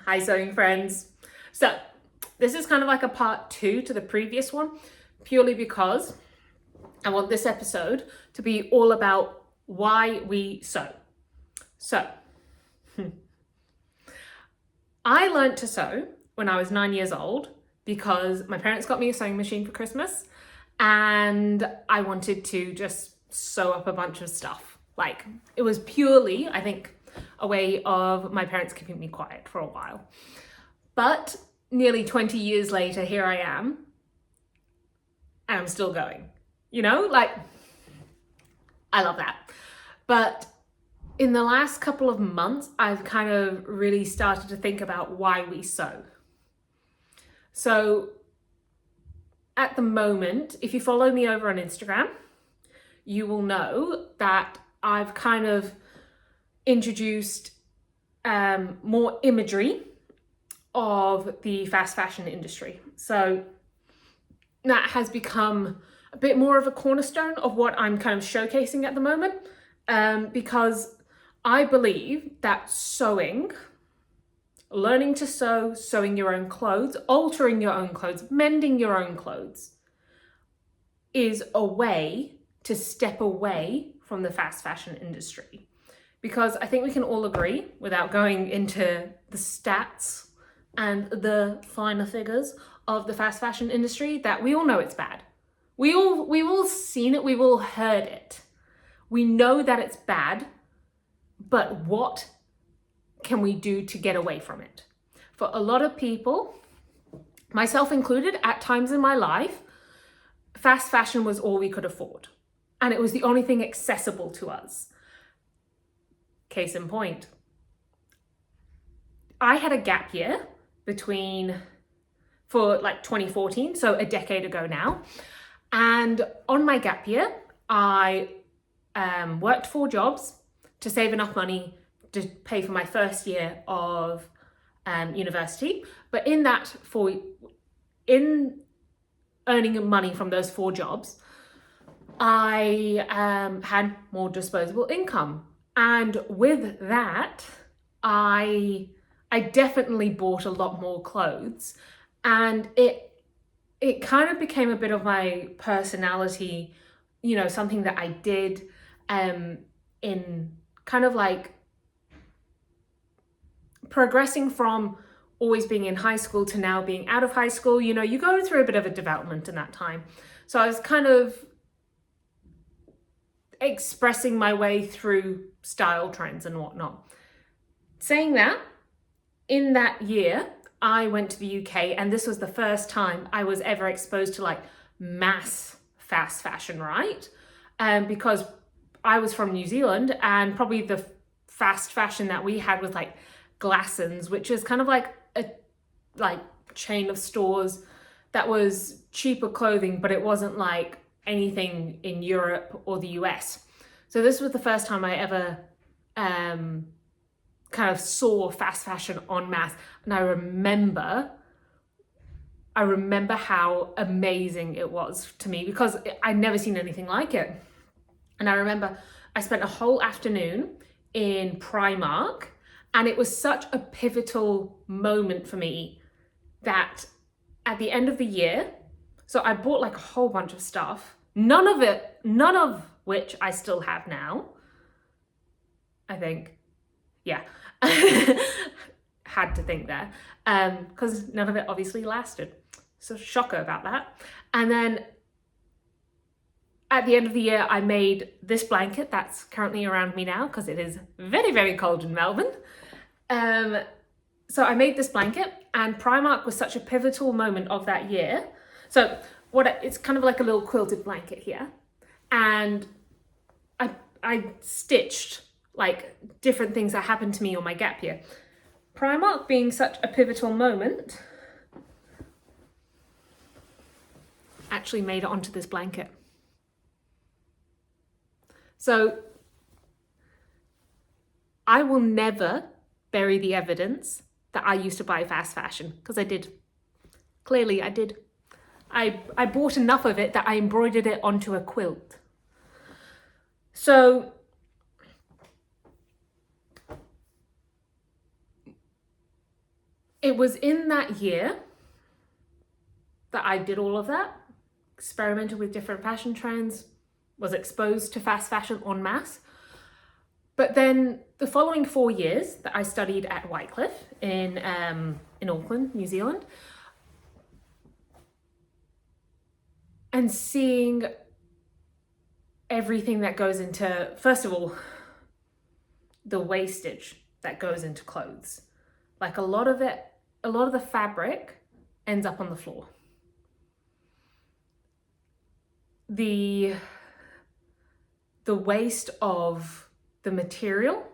Hi sewing friends. So this is kind of like a part 2 to the previous one, purely because I want this episode to be all about why we sew. So I learned to sew when I was 9 years old because my parents got me a sewing machine for Christmas and I wanted to just sew up a bunch of stuff. Like, it was purely, I think, a way of my parents keeping me quiet for a while. But nearly 20 years later, here I am, and I'm still going. You know, like, I love that. But in the last couple of months, I've kind of really started to think about why we sew. So at the moment, if you follow me over on Instagram, you will know that I've kind of introduced more imagery of the fast fashion industry. So that has become a bit more of a cornerstone of what I'm kind of showcasing at the moment, because I believe that sewing, learning to sew, sewing your own clothes, altering your own clothes, mending your own clothes is a way to step away from the fast fashion industry. Because I think we can all agree, without going into the stats and the finer figures of the fast fashion industry, that we all know it's bad. We've all seen it, we've all heard it. We know that it's bad, but what can we do to get away from it? For a lot of people, myself included, at times in my life, fast fashion was all we could afford. And it was the only thing accessible to us. Case in point, I had a gap year for like 2014, so a decade ago now. And on my gap year, I worked 4 jobs to save enough money to pay for my first year of university. But in earning money from those 4 jobs, I had more disposable income. And with that, I definitely bought a lot more clothes, and it kind of became a bit of my personality, you know, something that I did in kind of like progressing from always being in high school to now being out of high school. You know, you go through a bit of a development in that time. So I was kind of expressing my way through style trends and whatnot. Saying that, in that year, I went to the UK, and this was the first time I was ever exposed to like mass fast fashion, right? Because I was from New Zealand, and probably the fast fashion that we had was like Glassons, which is kind of like a chain of stores that was cheaper clothing, but it wasn't like anything in Europe or the US. So this was the first time I ever kind of saw fast fashion en masse. And I remember how amazing it was to me, because I'd never seen anything like it. And I remember I spent a whole afternoon in Primark, and it was such a pivotal moment for me that at the end of the year, so I bought like a whole bunch of stuff, none of which I still have now, I think. Yeah, had to think there, because none of it obviously lasted. So shocker about that. And then at the end of the year, I made this blanket that's currently around me now, because it is very, very cold in Melbourne. So I made this blanket, and Primark was such a pivotal moment of that year. So it's kind of like a little quilted blanket here. And I stitched like different things that happened to me on my gap year. Primark being such a pivotal moment, actually made it onto this blanket. So I will never bury the evidence that I used to buy fast fashion, because I did. Clearly I did. I bought enough of it that I embroidered it onto a quilt. So it was in that year that I did all of that, experimented with different fashion trends, was exposed to fast fashion en masse. But then the following 4 years that I studied at Wycliffe in Auckland, New Zealand, and seeing everything that goes into, first of all, the wastage that goes into clothes. Like a lot of the fabric ends up on the floor. The waste of the material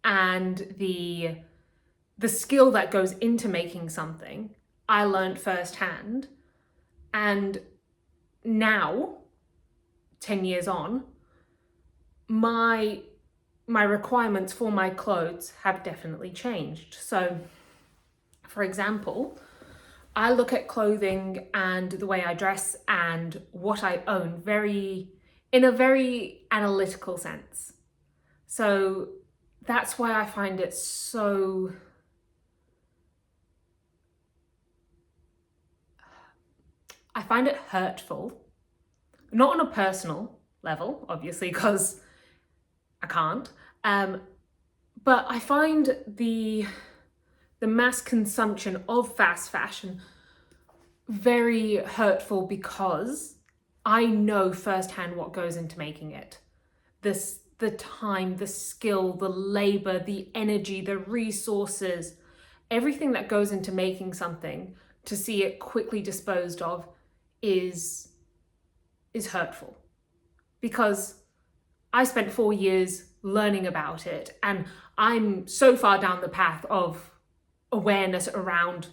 and the skill that goes into making something, I learned firsthand. And now, 10 years on, my requirements for my clothes have definitely changed. So, for example, I look at clothing and the way I dress and what I own in a very analytical sense. So that's why I find it so hurtful, not on a personal level, obviously, because I can't, but I find the mass consumption of fast fashion very hurtful because I know firsthand what goes into making it. The time, the skill, the labor, the energy, the resources, everything that goes into making something, to see it quickly disposed of is hurtful. Because I spent 4 years learning about it, and I'm so far down the path of awareness around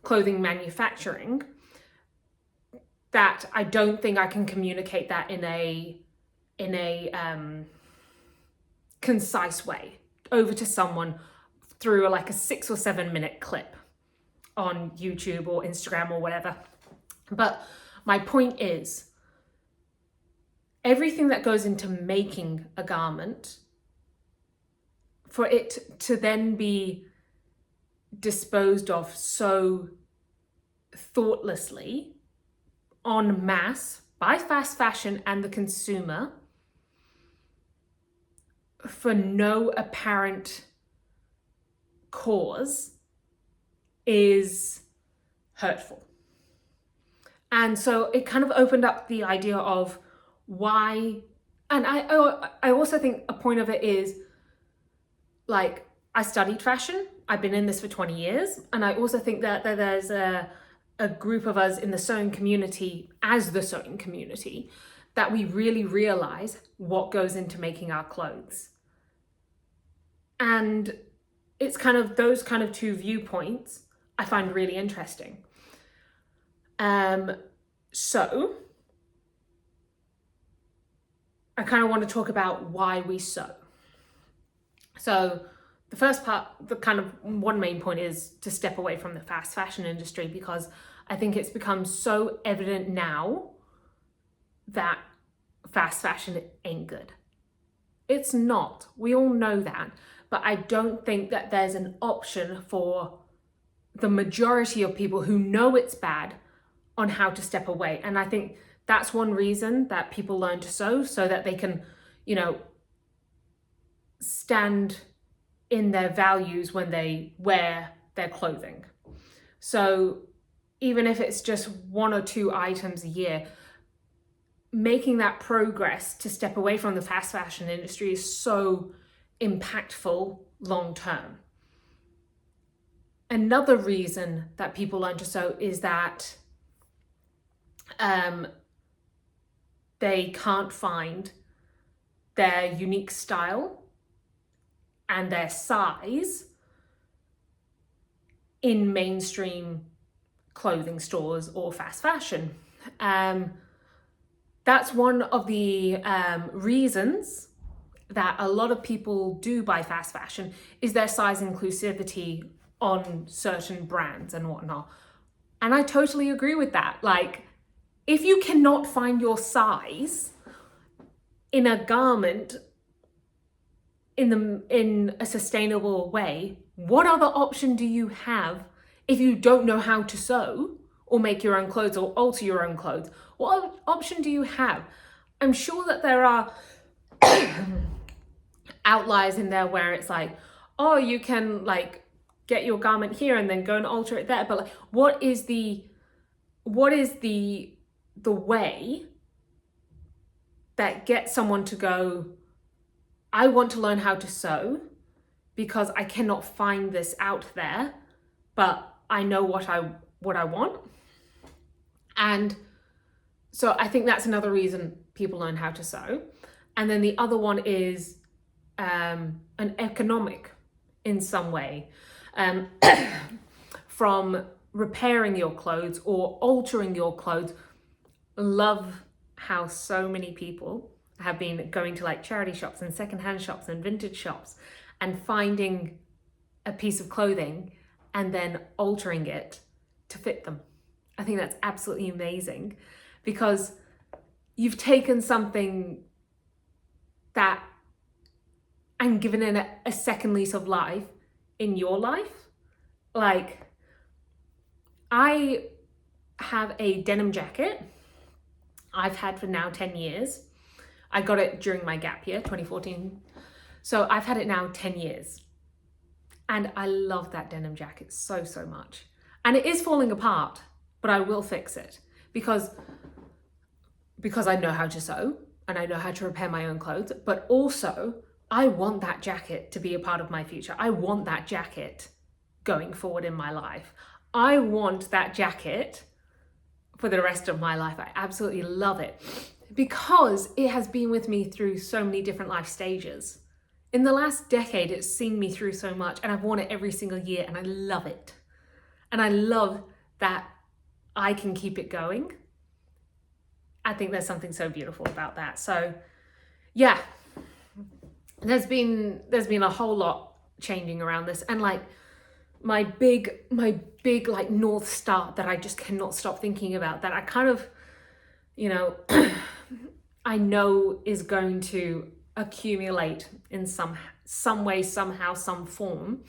clothing manufacturing that I don't think I can communicate that in a concise way over to someone through like a 6 or 7 minute clip on YouTube or Instagram or whatever. But my point is, everything that goes into making a garment, for it to then be disposed of so thoughtlessly en masse by fast fashion and the consumer for no apparent cause is hurtful. And so it kind of opened up the idea of why, and I also think a point of it is, like, I studied fashion, I've been in this for 20 years, and I also think that there's a group of us in the sewing community, as the sewing community, that we really realize what goes into making our clothes. And it's kind of those kind of two viewpoints I find really interesting. So I kind of want to talk about why we sew. So the first part, the kind of one main point, is to step away from the fast fashion industry, because I think it's become so evident now that fast fashion ain't good. It's not. We all know that. But I don't think that there's an option for the majority of people who know it's bad on how to step away. And I think that's one reason that people learn to sew, so that they can, stand in their values when they wear their clothing. So even if it's just 1 or 2 items a year, making that progress to step away from the fast fashion industry is so impactful long term. Another reason that people learn to sew is that they can't find their unique style and their size in mainstream clothing stores or fast fashion. That's one of the reasons that a lot of people do buy fast fashion, is their size inclusivity on certain brands and whatnot. And I totally agree with that. Like, if you cannot find your size in a garment in a sustainable way, what other option do you have if you don't know how to sew or make your own clothes or alter your own clothes? What option do you have? I'm sure that there are outliers in there where it's like, oh, you can like get your garment here and then go and alter it there. But like, what is the way that gets someone to go, I want to learn how to sew because I cannot find this out there, but I know what I want. And so I think that's another reason people learn how to sew. And then the other one is an economic in some way, from repairing your clothes or altering your clothes. Love how so many people have been going to like charity shops and secondhand shops and vintage shops and finding a piece of clothing and then altering it to fit them. I think that's absolutely amazing, because you've taken something that and given it a second lease of life in your life. Like, I have a denim jacket I've had for now 10 years. I got it during my gap year, 2014. So I've had it now 10 years. And I love that denim jacket so, so much. And it is falling apart, but I will fix it because I know how to sew and I know how to repair my own clothes, but also I want that jacket to be a part of my future. I want that jacket going forward in my life. I want that jacket for the rest of my life. I absolutely love it because it has been with me through so many different life stages. In the last decade, it's seen me through so much, and I've worn it every single year, and I love it. And I love that I can keep it going. I think there's something so beautiful about that. So yeah, there's been a whole lot changing around this, and like my big like North Star that I just cannot stop thinking about, that I kind of, I know is going to accumulate in some way, somehow, some form,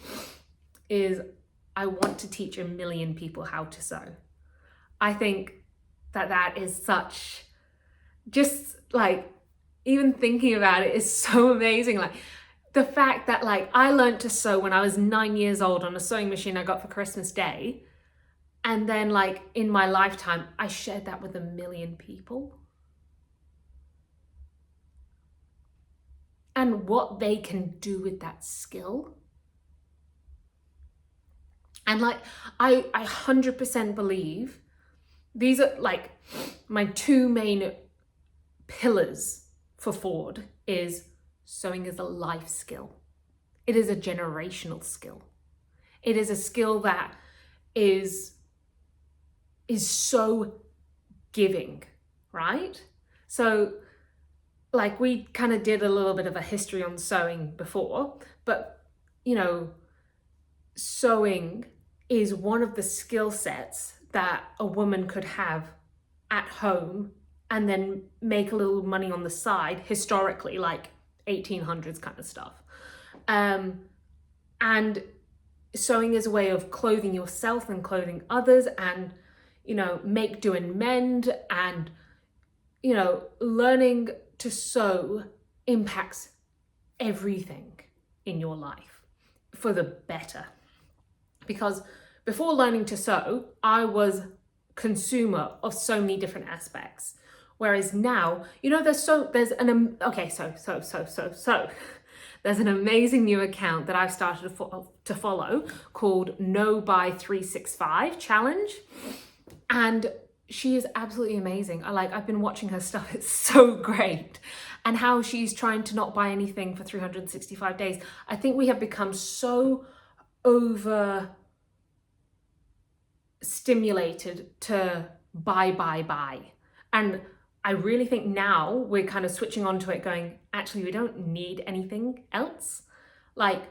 is I want to teach 1 million people how to sew. I think that is such, just like, even thinking about it is so amazing. Like the fact that like I learned to sew when I was 9 years old on a sewing machine I got for Christmas Day. And then like in my lifetime, I shared that with 1 million people. And what they can do with that skill. And like, I 100% believe these are like my 2 main pillars for Ford is sewing is a life skill. It is a generational skill. It is a skill that is so giving, right? So like we kind of did a little bit of a history on sewing before, but sewing is one of the skill sets that a woman could have at home and then make a little money on the side, historically, like 1800s kind of stuff. And sewing is a way of clothing yourself and clothing others, and make, do, and mend, and learning to sew impacts everything in your life for the better. Because before learning to sew, I was consumer of so many different aspects. Whereas now, there's an amazing new account that I've started to follow called No Buy 365 Challenge. And she is absolutely amazing. I've been watching her stuff. It's so great. And how she's trying to not buy anything for 365 days. I think we have become so overstimulated to buy. And I really think now we're kind of switching onto it going, actually, we don't need anything else. Like,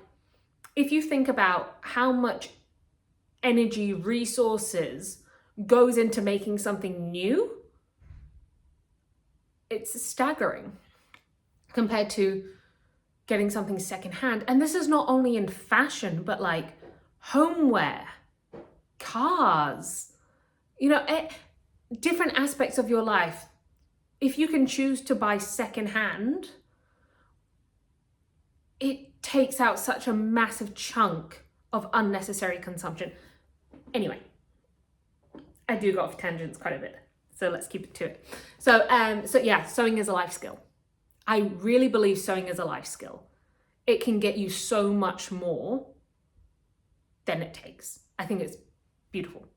if you think about how much energy, resources goes into making something new, it's staggering compared to getting something secondhand. And this is not only in fashion, but like homeware, cars, you know, different aspects of your life. If you can choose to buy secondhand, it takes out such a massive chunk of unnecessary consumption. Anyway, I do go off tangents quite a bit, so let's keep it to it. So yeah, sewing is a life skill. I really believe sewing is a life skill. It can get you so much more than it takes. I think it's beautiful.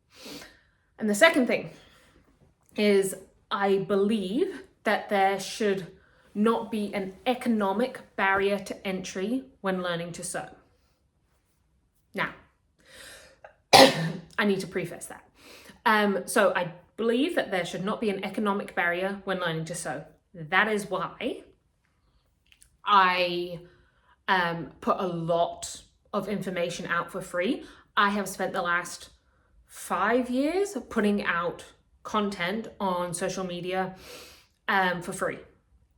And the second thing is, I believe that there should not be an economic barrier to entry when learning to sew. Now, I need to preface that. So I believe that there should not be an economic barrier when learning to sew. That is why I put a lot of information out for free. I have spent the last 5 years putting out content on social media for free.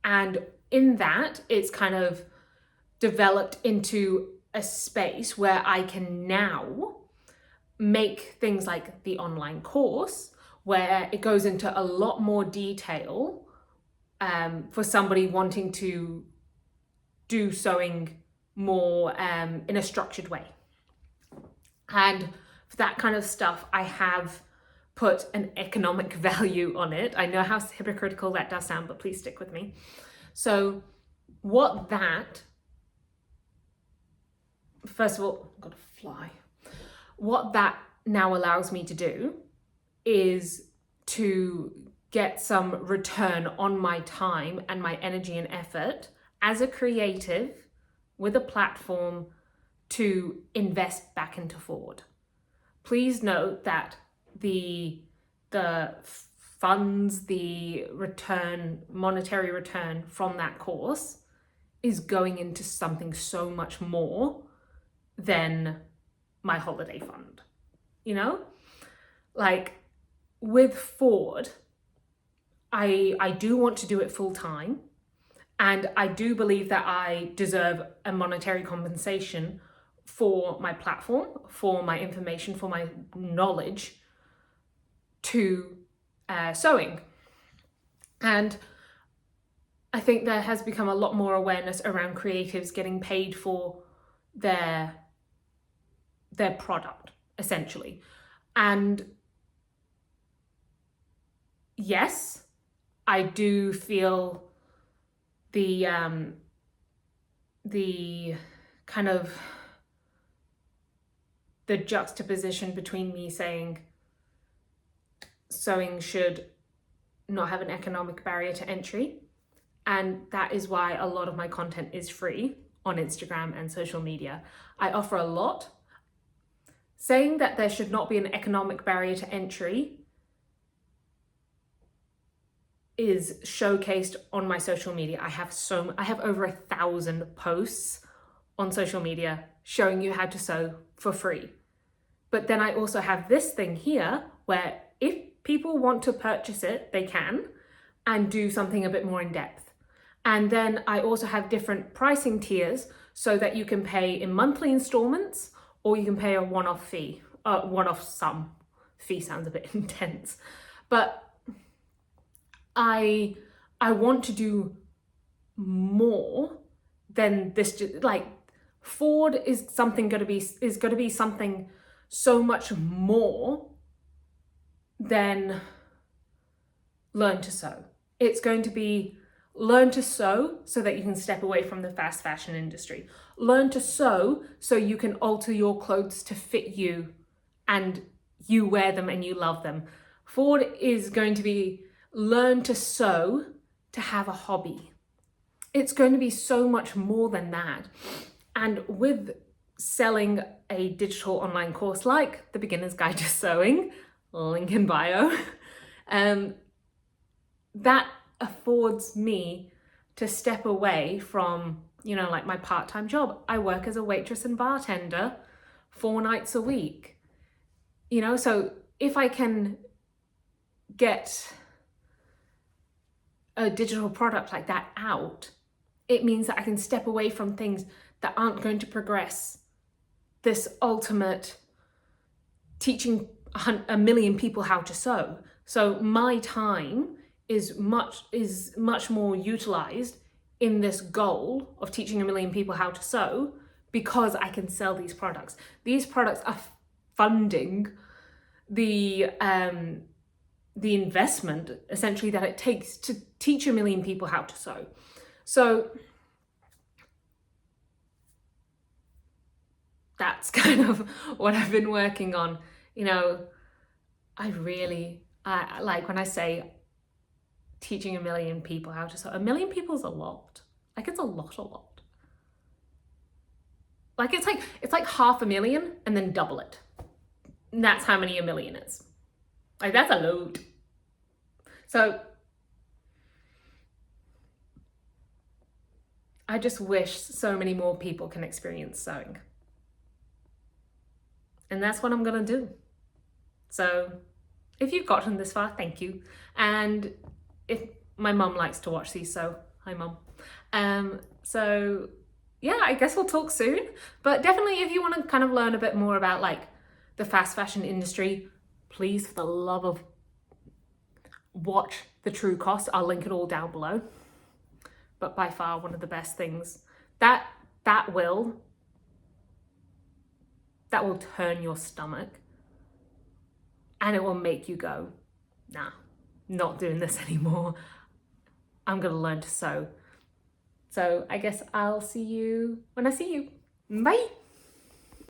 And in that, it's kind of developed into a space where I can now make things like the online course, where it goes into a lot more detail for somebody wanting to do sewing more in a structured way. And for that kind of stuff, I have put an economic value on it. I know how hypocritical that does sound, but please stick with me. So what that, first of all, I've got to fly. What that now allows me to do is to get some return on my time and my energy and effort as a creative with a platform to invest back into Ford. Please note that the funds, the return, monetary return from that course is going into something so much more than my holiday fund, you know? Like with Ford, I do want to do it full time, and I do believe that I deserve a monetary compensation for my platform, for my information, for my knowledge to sewing. And I think there has become a lot more awareness around creatives getting paid for their product, essentially. And yes, I do feel the kind of the juxtaposition between me saying sewing should not have an economic barrier to entry, and that is why a lot of my content is free on Instagram and social media. I offer a lot. Saying that there should not be an economic barrier to entry is showcased on my social media. I have over 1,000 posts on social media showing you how to sew for free. But then I also have this thing here where if people want to purchase it, they can, and do something a bit more in depth. And then I also have different pricing tiers so that you can pay in monthly installments, or you can pay a one-off fee. One-off sum. Fee sounds a bit intense. But I want to do more than this. Like Ford is going to be something so much more than learn to sew. It's going to be learn to sew so that you can step away from the fast fashion industry. Learn to sew so you can alter your clothes to fit you and you wear them and you love them. Ford is going to be learn to sew to have a hobby. It's going to be so much more than that. And with selling a digital online course like The Beginner's Guide to Sewing, link in bio, that affords me to step away from, like my part-time job. I work as a waitress and bartender 4 nights a week, so if I can get a digital product like that out it means that I can step away from things that aren't going to progress this ultimate teaching a million people how to sew. So my time is much more utilized in this goal of teaching a million people how to sew, because I can sell these products. These products are funding the investment essentially that it takes to teach a million people how to sew. So that's kind of what I've been working on. You know, I like when I say teaching a million people how to sew. A million people is a lot. Like, it's a lot. Like, it's like 500,000 and then double it. And that's how many a million is. Like, that's a load. So I just wish so many more people can experience sewing. And that's what I'm gonna do. So if you've gotten this far, thank you. And if my mum likes to watch these, so hi mum. So yeah, I guess we'll talk soon. But definitely, if you want to kind of learn a bit more about like the fast fashion industry, please, for the love of, watch The True Cost. I'll link it all down below. But by far one of the best things that will turn your stomach, and it will make you go, nah, not doing this anymore. I'm gonna learn to sew. So I guess I'll see you when I see you. Bye.